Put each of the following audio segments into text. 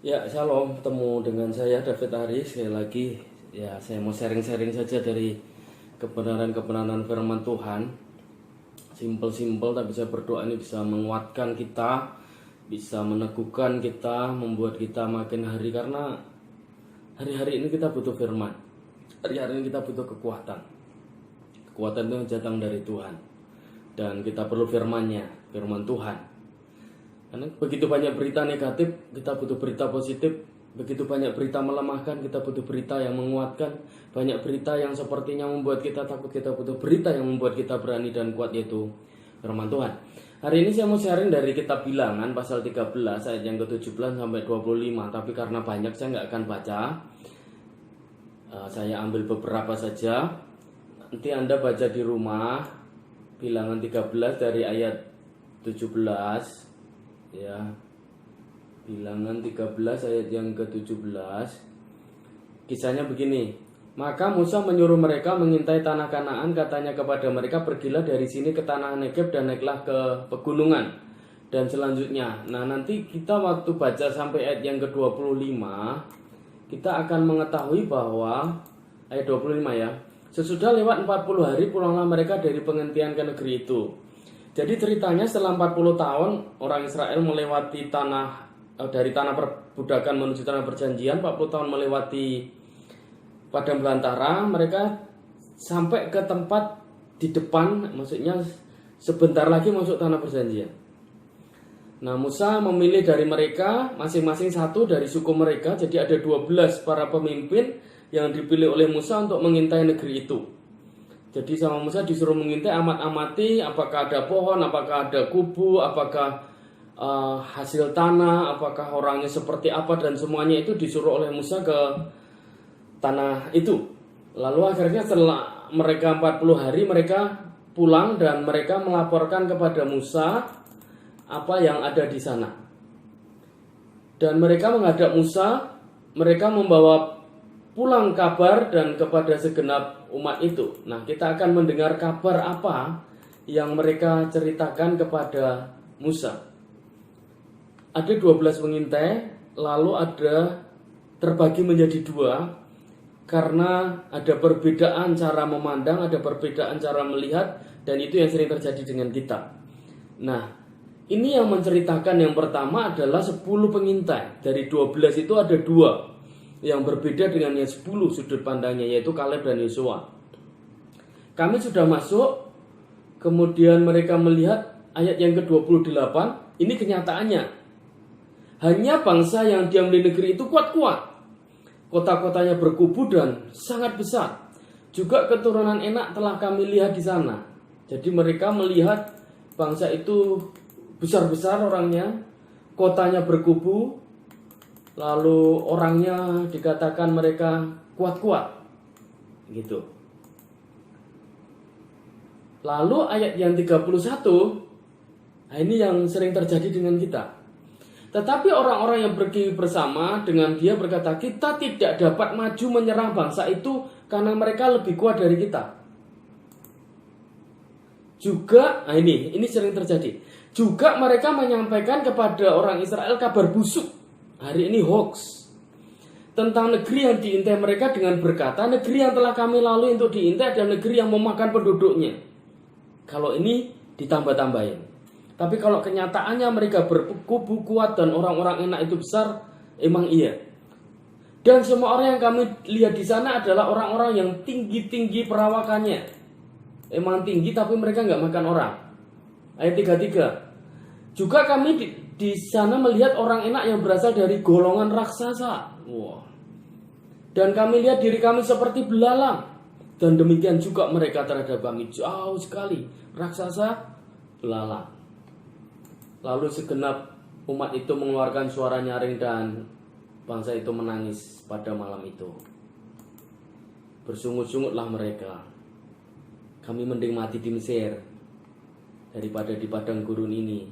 Ya, shalom, ketemu dengan saya David Ari. Sekali lagi, ya saya mau sharing-sharing saja dari kebenaran-kebenaran firman Tuhan. Simple-simple, tapi saya berdoa ini bisa menguatkan kita, bisa meneguhkan kita, membuat kita makin hari. Karena hari-hari ini kita butuh firman. Hari-hari ini kita butuh kekuatan. Kekuatan itu datang dari Tuhan. Dan kita perlu firman-Nya, firman Tuhan. Karena begitu banyak berita negatif, kita butuh berita positif. Begitu banyak berita melemahkan, kita butuh berita yang menguatkan. Banyak berita yang sepertinya membuat kita takut, kita butuh berita yang membuat kita berani dan kuat, yaitu firman Tuhan. Hari ini saya mau sharing dari kitab Bilangan pasal 13 ayat yang ke-17 sampai 25. Tapi karena banyak saya nggak akan baca. Saya ambil beberapa saja. Nanti Anda baca di rumah. Bilangan 13 dari ayat 17. Ya, Bilangan 13 ayat yang ke-17. Kisahnya begini. Maka Musa menyuruh mereka mengintai tanah Kanaan. Katanya kepada mereka, pergilah dari sini ke tanah Negeb dan naiklah ke pegunungan. Dan selanjutnya, nah nanti kita waktu baca sampai ayat yang ke-25, kita akan mengetahui bahwa ayat 25 ya. Sesudah lewat 40 hari pulanglah mereka dari penghentian ke negeri itu. Jadi ceritanya setelah 40 tahun orang Israel melewati dari tanah perbudakan menuju tanah perjanjian, 40 tahun melewati padang belantara, mereka sampai ke tempat di depan, maksudnya sebentar lagi masuk tanah perjanjian. Nah, Musa memilih dari mereka masing-masing satu dari suku mereka, jadi ada 12 para pemimpin yang dipilih oleh Musa untuk mengintai negeri itu. Jadi sama Musa disuruh mengintai, amati apakah ada pohon, apakah ada kubu, apakah hasil tanah, apakah orangnya seperti apa, dan semuanya itu disuruh oleh Musa ke tanah itu. Lalu akhirnya setelah mereka 40 hari mereka pulang dan mereka melaporkan kepada Musa apa yang ada di sana. Dan mereka menghadap Musa, mereka membawa pulang kabar dan kepada segenap umat itu. Nah, kita akan mendengar kabar apa yang mereka ceritakan kepada Musa. Ada 12 pengintai, lalu ada terbagi menjadi dua karena ada perbedaan cara memandang, ada perbedaan cara melihat, dan itu yang sering terjadi dengan kita. Nah, ini yang menceritakan yang pertama adalah 10 pengintai. Dari 12 itu ada dua yang berbeda dengan yang 10 sudut pandangnya, yaitu Kaleb dan Yosua. Kami sudah masuk, kemudian mereka melihat ayat yang ke-28, ini kenyataannya. Hanya bangsa yang diam di negeri itu kuat-kuat. Kota-kotanya berkubu dan sangat besar. Juga keturunan Enak telah kami lihat di sana. Jadi mereka melihat bangsa itu besar-besar orangnya, kotanya berkubu, lalu orangnya dikatakan mereka kuat-kuat gitu. Lalu ayat yang 31, nah ini yang sering terjadi dengan kita. Tetapi orang-orang yang pergi bersama dengan dia berkata, kita tidak dapat maju menyerang bangsa itu karena mereka lebih kuat dari kita. Juga, nah ini sering terjadi. Juga mereka menyampaikan kepada orang Israel kabar busuk. Hari ini hoax tentang negeri yang diintai mereka dengan berkata, negeri yang telah kami lalui untuk diintai adalah negeri yang memakan penduduknya. Kalau ini ditambah-tambahin. Tapi kalau kenyataannya mereka berkubu kuat dan orang-orang Enak itu besar, emang iya. Dan semua orang yang kami lihat di sana adalah orang-orang yang tinggi-tinggi perawakannya. Emang tinggi tapi mereka nggak makan orang. Ayat 33. Juga kami di sana melihat orang Enak yang berasal dari golongan raksasa. Wah. Dan kami lihat diri kami seperti belalang. Dan demikian juga mereka terhadap kami, jauh sekali. Raksasa, belalang. Lalu segenap umat itu mengeluarkan suara nyaring dan bangsa itu menangis pada malam itu. Bersungut-sungutlah mereka. Kami mending mati di Mesir daripada di padang gurun ini.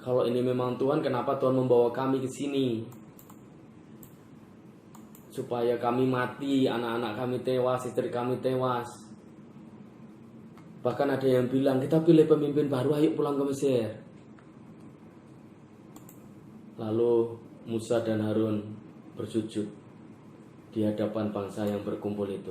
Kalau ini memang Tuhan, kenapa Tuhan membawa kami ke sini? Supaya kami mati, anak-anak kami tewas, istri kami tewas. Bahkan ada yang bilang, kita pilih pemimpin baru, ayo pulang ke Mesir. Lalu Musa dan Harun bersujud di hadapan bangsa yang berkumpul itu.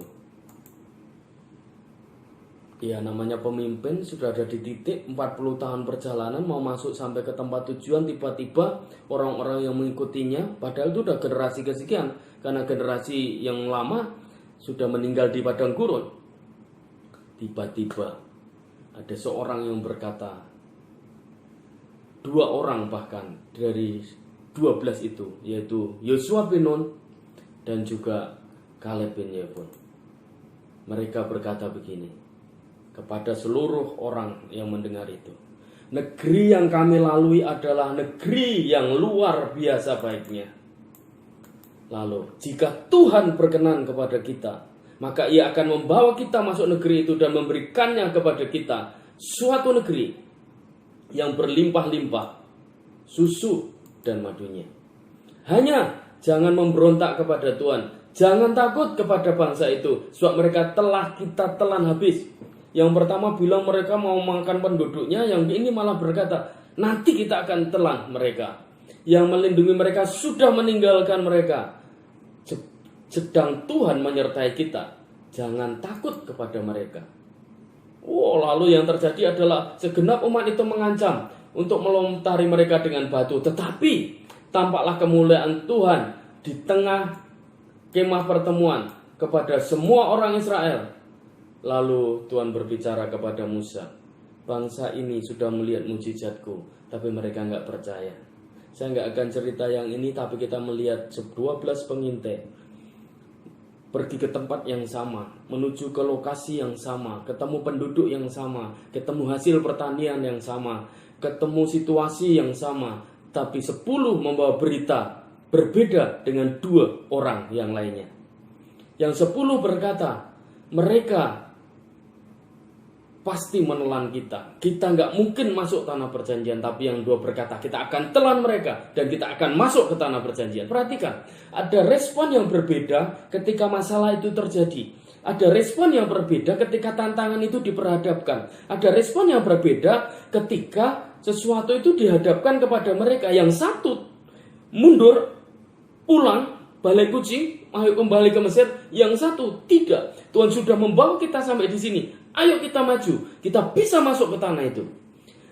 Ya, namanya pemimpin sudah ada di titik 40 tahun perjalanan mau masuk sampai ke tempat tujuan, tiba-tiba orang-orang yang mengikutinya, padahal itu udah generasi kesekian, karena generasi yang lama sudah meninggal di padang gurun. Tiba-tiba ada seorang yang berkata, 2 orang bahkan dari 12 itu, yaitu Yosua bin Nun dan juga Kaleb bin Yefun. Mereka berkata begini kepada seluruh orang yang mendengar itu, negeri yang kami lalui adalah negeri yang luar biasa baiknya. Lalu jika Tuhan berkenan kepada kita, maka Ia akan membawa kita masuk negeri itu dan memberikannya kepada kita, suatu negeri yang berlimpah-limpah susu dan madunya. Hanya jangan memberontak kepada Tuhan, jangan takut kepada bangsa itu, sebab mereka telah kita telan habis. Yang pertama bilang mereka mau makan penduduknya, yang ini malah berkata nanti kita akan telan mereka. Yang melindungi mereka sudah meninggalkan mereka. Sedang Tuhan menyertai kita, jangan takut kepada mereka. Lalu yang terjadi adalah segenap umat itu mengancam untuk melontari mereka dengan batu. Tetapi tampaklah kemuliaan Tuhan di tengah kemah pertemuan kepada semua orang Israel. Lalu Tuhan berbicara kepada Musa, bangsa ini sudah melihat mujizatku, tapi mereka nggak percaya. Saya nggak akan cerita yang ini, tapi kita melihat 12 pengintai pergi ke tempat yang sama, menuju ke lokasi yang sama, ketemu penduduk yang sama, ketemu hasil pertanian yang sama, ketemu situasi yang sama, tapi 10 membawa berita berbeda dengan 2 orang yang lainnya. Yang 10 berkata, mereka pasti menelan kita. Kita nggak mungkin masuk tanah perjanjian. Tapi yang 2 berkata, kita akan telan mereka dan kita akan masuk ke tanah perjanjian. Perhatikan, ada respon yang berbeda ketika masalah itu terjadi. Ada respon yang berbeda ketika tantangan itu diperhadapkan. Ada respon yang berbeda ketika sesuatu itu dihadapkan kepada mereka. Yang satu mundur, pulang, balik kucing, ayo kembali ke Mesir. Yang satu tidak. Tuhan sudah membawa kita sampai di sini. Ayo kita maju, kita bisa masuk ke tanah itu.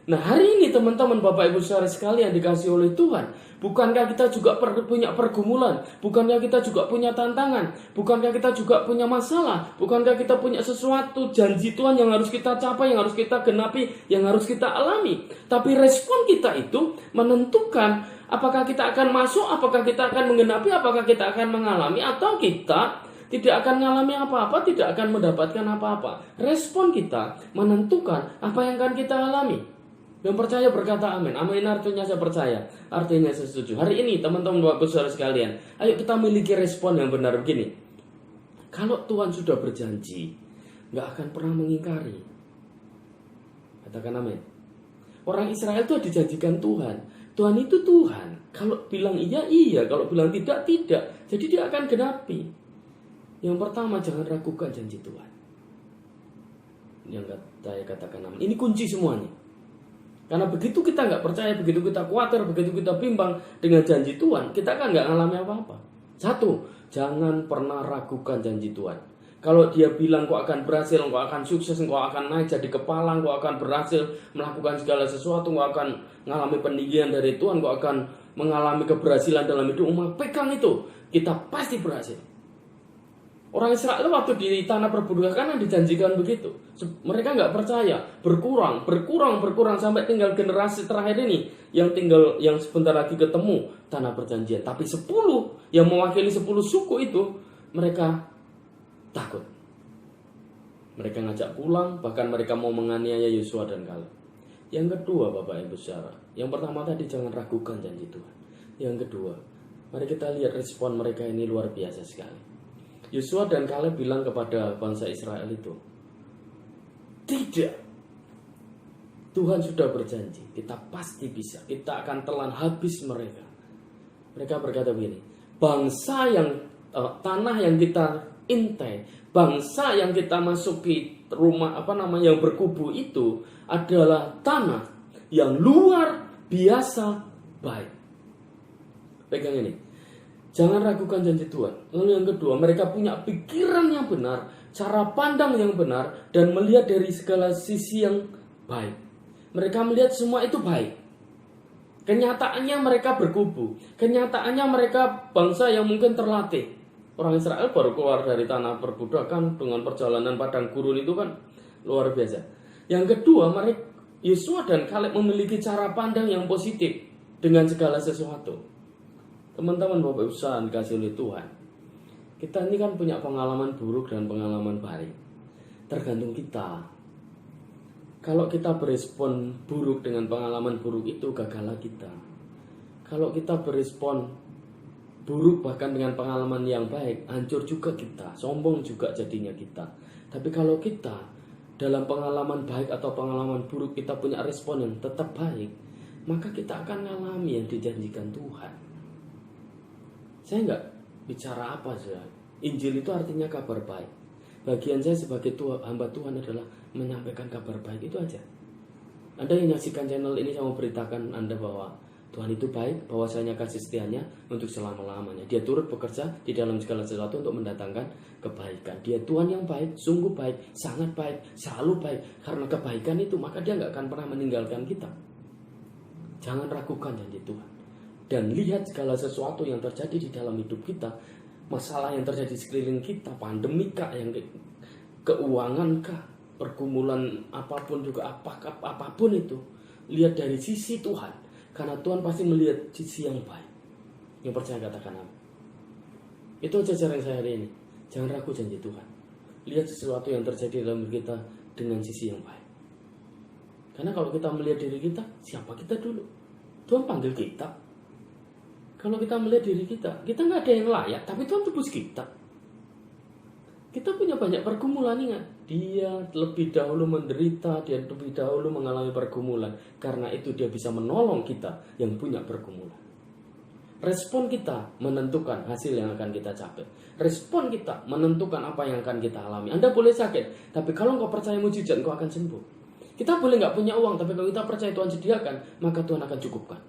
Nah, hari ini teman-teman, Bapak Ibu saudara sekalian dikasih oleh Tuhan, bukankah kita juga punya pergumulan? Bukankah kita juga punya tantangan? Bukankah kita juga punya masalah? Bukankah kita punya sesuatu janji Tuhan yang harus kita capai, yang harus kita genapi, yang harus kita alami? Tapi respon kita itu menentukan apakah kita akan masuk, apakah kita akan menggenapi, apakah kita akan mengalami, atau kita tidak akan mengalami apa-apa, tidak akan mendapatkan apa-apa. Respon kita menentukan apa yang akan kita alami. Yang percaya berkata amin. Amin artinya saya percaya, artinya saya setuju. Hari ini teman-teman Bapak saudara sekalian, ayo kita miliki respon yang benar begini. Kalau Tuhan sudah berjanji, gak akan pernah mengingkari. Katakan amin. Orang Israel itu dijanjikan Tuhan. Tuhan itu Tuhan. Kalau bilang iya, iya. Kalau bilang tidak, tidak. Jadi dia akan genapi. Yang pertama, jangan ragukan janji Tuhan. Yang saya katakan amin. Ini kunci semuanya. Karena begitu kita nggak percaya, begitu kita khawatir, begitu kita bimbang dengan janji Tuhan, kita kan nggak ngalami apa-apa. 1, jangan pernah ragukan janji Tuhan. Kalau dia bilang kau akan berhasil, kau akan sukses, kau akan naik jadi kepala, kau akan berhasil melakukan segala sesuatu, kau akan mengalami peninggian dari Tuhan, kau akan mengalami keberhasilan dalam hidup, pegang itu, kita pasti berhasil. Orang Israel waktu di tanah perbudakan dijanjikan begitu. Mereka nggak percaya, berkurang sampai tinggal generasi terakhir ini yang sebentar lagi ketemu tanah perjanjian. Tapi 10 yang mewakili 10 suku itu mereka takut. Mereka ngajak pulang, bahkan mereka mau menganiaya Yosua dan Kaleb. Yang kedua, Bapak Ibu saudara, yang pertama tadi jangan ragukan janji Tuhan. Yang kedua, mari kita lihat respon mereka ini luar biasa sekali. Yosua dan Kaleb bilang kepada bangsa Israel itu, tidak, Tuhan sudah berjanji, kita pasti bisa, kita akan telan habis mereka. Mereka berkata begini, bangsa yang tanah yang kita intai, bangsa yang kita masuki rumah yang berkubu itu adalah tanah yang luar biasa baik. Pegang ini. Jangan ragukan janji Tuhan. Lalu yang kedua, mereka punya pikiran yang benar, cara pandang yang benar, dan melihat dari segala sisi yang baik. Mereka melihat semua itu baik. Kenyataannya mereka berkubu. Kenyataannya mereka bangsa yang mungkin terlatih. Orang Israel baru keluar dari tanah perbudakan dengan perjalanan padang gurun itu kan luar biasa. Yang kedua, mereka Yosua dan Kaleb memiliki cara pandang yang positif dengan segala sesuatu. Teman-teman Bapak Ibu sekalian dikasih oleh Tuhan, kita ini kan punya pengalaman buruk dan pengalaman baik. Tergantung kita. Kalau kita berespon buruk dengan pengalaman buruk itu, gagallah kita. Kalau kita berespon buruk bahkan dengan pengalaman yang baik, hancur juga kita, sombong juga jadinya kita. Tapi kalau kita dalam pengalaman baik atau pengalaman buruk kita punya respon yang tetap baik, maka kita akan mengalami yang dijanjikan Tuhan. Saya nggak bicara apa saja. Injil itu artinya kabar baik. Bagian saya sebagai hamba Tuhan adalah menyampaikan kabar baik, itu aja. Anda yang menyaksikan channel ini, saya mau beritakan Anda bahwa Tuhan itu baik, bahwasanya kasih setianya untuk selama-lamanya. Dia turut bekerja di dalam segala sesuatu untuk mendatangkan kebaikan. Dia Tuhan yang baik, sungguh baik, sangat baik, selalu baik. Karena kebaikan itu, maka dia nggak akan pernah meninggalkan kita. Jangan ragukan janji Tuhan. Dan lihat segala sesuatu yang terjadi di dalam hidup kita, masalah yang terjadi di sekeliling kita, pandemi kah, yang keuangan kah, pergumulan apapun juga, apapun itu, lihat dari sisi Tuhan, karena Tuhan pasti melihat sisi yang baik. Yang percaya katakan amin. Itu aja cara saya hari ini. Jangan ragu janji Tuhan. Lihat sesuatu yang terjadi dalam diri kita dengan sisi yang baik. Karena kalau kita melihat diri kita, siapa kita dulu? Tuhan panggil kita. Kalau kita melihat diri kita nggak ada yang layak, tapi Tuhan tebus kita. Kita punya banyak pergumulan, ingat. Dia lebih dahulu menderita, dia lebih dahulu mengalami pergumulan. Karena itu dia bisa menolong kita yang punya pergumulan. Respon kita menentukan hasil yang akan kita capai. Respon kita menentukan apa yang akan kita alami. Anda boleh sakit, tapi kalau engkau percaya mujizat, engkau akan sembuh. Kita boleh nggak punya uang, tapi kalau kita percaya Tuhan sediakan, maka Tuhan akan cukupkan.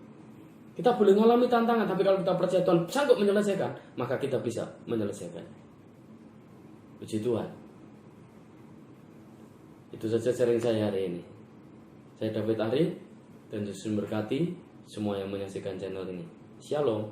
Kita boleh mengalami tantangan, tapi kalau kita percaya Tuhan sanggup menyelesaikan, maka kita bisa menyelesaikan. Puji Tuhan. Itu saja sharing saya hari ini. Saya David Ari, dan Yesus memberkati semua yang menyaksikan channel ini. Shalom.